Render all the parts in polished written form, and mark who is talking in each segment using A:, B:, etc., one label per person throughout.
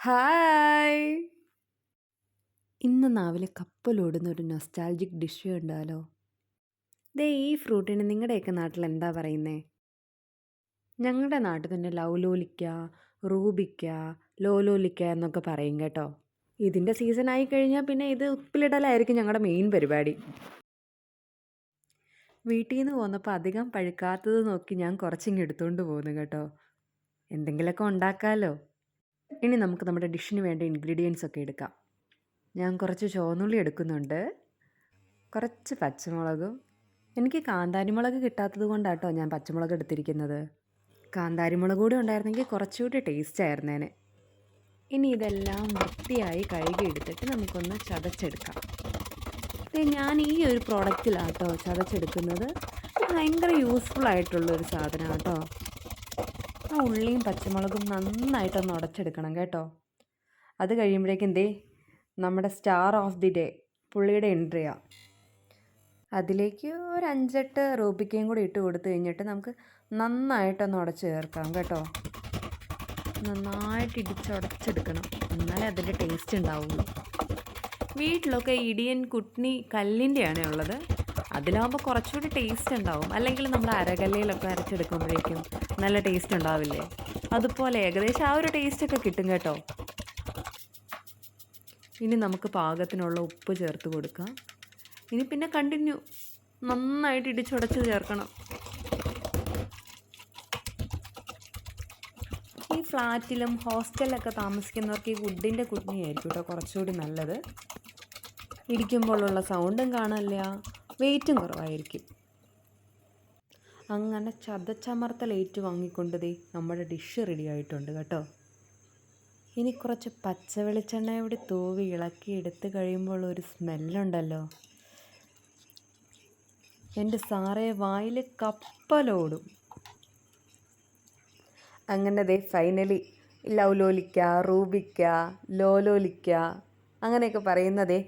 A: Hi! ഇന്ന് നാവിലെ കപ്പലോടുന്ന ഒരു nostalgic dish കണ്ടാലോ? ദേ ഈ ഫ്രൂട്ടിന് നിങ്ങളുടെയൊക്കെ നാട്ടിൽ എന്താ പറയുന്നേ? ഞങ്ങളുടെ നാട്ടിൽ തന്നെ ലൗലോലിക്ക, റൂബിക്ക, ലോലോലിക്ക എന്നൊക്കെ പറയും കേട്ടോ. ഇതിൻ്റെ സീസൺ ആയി കഴിഞ്ഞാൽ പിന്നെ ഇത് ഉപ്പിലിടലായിരിക്കും ഞങ്ങളുടെ മെയിൻ പരിപാടി. വീട്ടിൽ നിന്ന് പോന്നപ്പോൾ അധികം പഴുക്കാത്തത് നോക്കി ഞാൻ കുറച്ചിങ്ങ് എടുത്തുകൊണ്ട് പോന്നു കേട്ടോ. എന്തെങ്കിലുമൊക്കെ ഉണ്ടാക്കാമല്ലോ. ഇനി നമുക്ക് നമ്മുടെ ഡിഷിന് വേണ്ട ഇൻഗ്രീഡിയൻസ് ഒക്കെ എടുക്കാം. ഞാൻ കുറച്ച് ചുവന്നുള്ളി എടുക്കുന്നുണ്ട്, കുറച്ച് പച്ചമുളകും. എനിക്ക് കാന്താരിമുളക് കിട്ടാത്തത് കൊണ്ടാട്ടോ ഞാൻ പച്ചമുളക് എടുത്തിരിക്കുന്നത്. കാന്താരിമുളക് കൂടി ഉണ്ടായിരുന്നെങ്കിൽ കുറച്ചുകൂടി ടേസ്റ്റ് ആയിരുന്നേനെ. ഇനി ഇതെല്ലാം വൃത്തിയായി കഴുകി എടുത്തിട്ട് നമുക്കൊന്ന് ചതച്ചെടുക്കാം. ഞാൻ ഈ ഒരു പ്രോഡക്റ്റിലാട്ടോ ചതച്ചെടുക്കുന്നത്. ഭയങ്കര യൂസ്ഫുൾ ആയിട്ടുള്ളൊരു സാധനമാണ് കേട്ടോ. ആ ഉള്ളിയും പച്ചമുളകും നന്നായിട്ടൊന്ന് ഉടച്ചെടുക്കണം കേട്ടോ. അത് കഴിയുമ്പോഴേക്കും നമ്മുടെ സ്റ്റാർ ഓഫ് ദി ഡേ പുള്ളിയുടെ എൻട്രിയാണ്. അതിലേക്ക് ഒരു 5-8 റൂബിക്കയും കൂടി ഇട്ട് കൊടുത്തു കഴിഞ്ഞിട്ട് നമുക്ക് നന്നായിട്ടൊന്ന് ഉടച്ച് ചേർക്കാം കേട്ടോ. നന്നായിട്ട് ഇടിച്ചുടച്ചെടുക്കണം, എന്നാലേ അതിൻ്റെ ടേസ്റ്റ് ഉണ്ടാവുള്ളൂ. വീട്ടിലൊക്കെ ഇടിയൻ കുട്നി കല്ലിൻ്റെയാണ് ഉള്ളത്. അതിലാകുമ്പോൾ കുറച്ചുകൂടി ടേസ്റ്റ് ഉണ്ടാവും. അല്ലെങ്കിൽ നമ്മൾ അരകല്ലയിലൊക്കെ അരച്ചെടുക്കുമ്പോഴേക്കും നല്ല ടേസ്റ്റ് ഉണ്ടാവില്ലേ? അതുപോലെ ഏകദേശം ആ ഒരു ടേസ്റ്റൊക്കെ കിട്ടും കേട്ടോ. ഇനി നമുക്ക് പാകത്തിനുള്ള ഉപ്പ് ചേർത്ത് കൊടുക്കാം. ഇനി പിന്നെ കണ്ടിന്യൂ നന്നായിട്ട് ഇടിച്ചുടച്ച് ചേർക്കണം. ഈ ഫ്ലാറ്റിലും ഹോസ്റ്റലിലൊക്കെ താമസിക്കുന്നവർക്ക് ഈ വുഡിൻ്റെ കുട്നിയായിരിക്കും കേട്ടോ കുറച്ചുകൂടി നല്ലത്. ഇടിക്കുമ്പോഴുള്ള സൗണ്ടും കാണില്ല, വെയിറ്റും കുറവായിരിക്കും. അങ്ങനെ ചതച്ചമർത്തൽ വാങ്ങിക്കൊണ്ട് നമ്മുടെ ഡിഷ് റെഡി ആയിട്ടുണ്ട് കേട്ടോ. ഇനി കുറച്ച് പച്ച വെളിച്ചെണ്ണ ഇവിടെ തൂവി ഇളക്കി എടുത്ത് കഴിയുമ്പോൾ ഒരു സ്മെല്ലുണ്ടല്ലോ, എൻ്റെ സാറേ വായിൽ കപ്പലോടും. അങ്ങനെ ഫൈനലി ലൗലോലിക്ക, റൂബിക്ക, ലോലോലിക്ക അങ്ങനെയൊക്കെ പറയുന്നതേ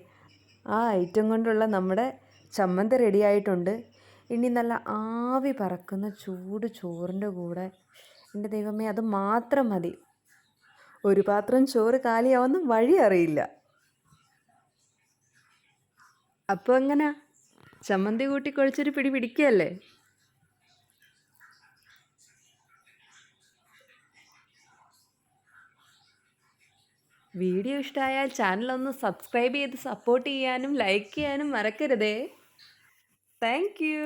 A: ആ ഐറ്റം കൊണ്ടുള്ള നമ്മുടെ ചമ്മന്തി റെഡി ആയിട്ടുണ്ട്. ഇനി നല്ല ആവി പറക്കുന്ന ചൂട് ചോറിൻ്റെ കൂടെ എൻ്റെ ദൈവമേ അത് മാത്രം മതി. ഒരു പാത്രം ചോറ് കാലിയാവുന്ന വഴി അറിയില്ല. അപ്പോൾ എങ്ങനാ, ചമ്മന്തി കൂട്ടി കുഴച്ചൊരു പിടി പിടിക്കുകയല്ലേ? വീഡിയോ ഇഷ്ടമായാൽ ചാനലൊന്ന് സബ്സ്ക്രൈബ് ചെയ്ത് സപ്പോർട്ട് ചെയ്യാനും ലൈക്ക് ചെയ്യാനും മറക്കരുതേ. Thank you.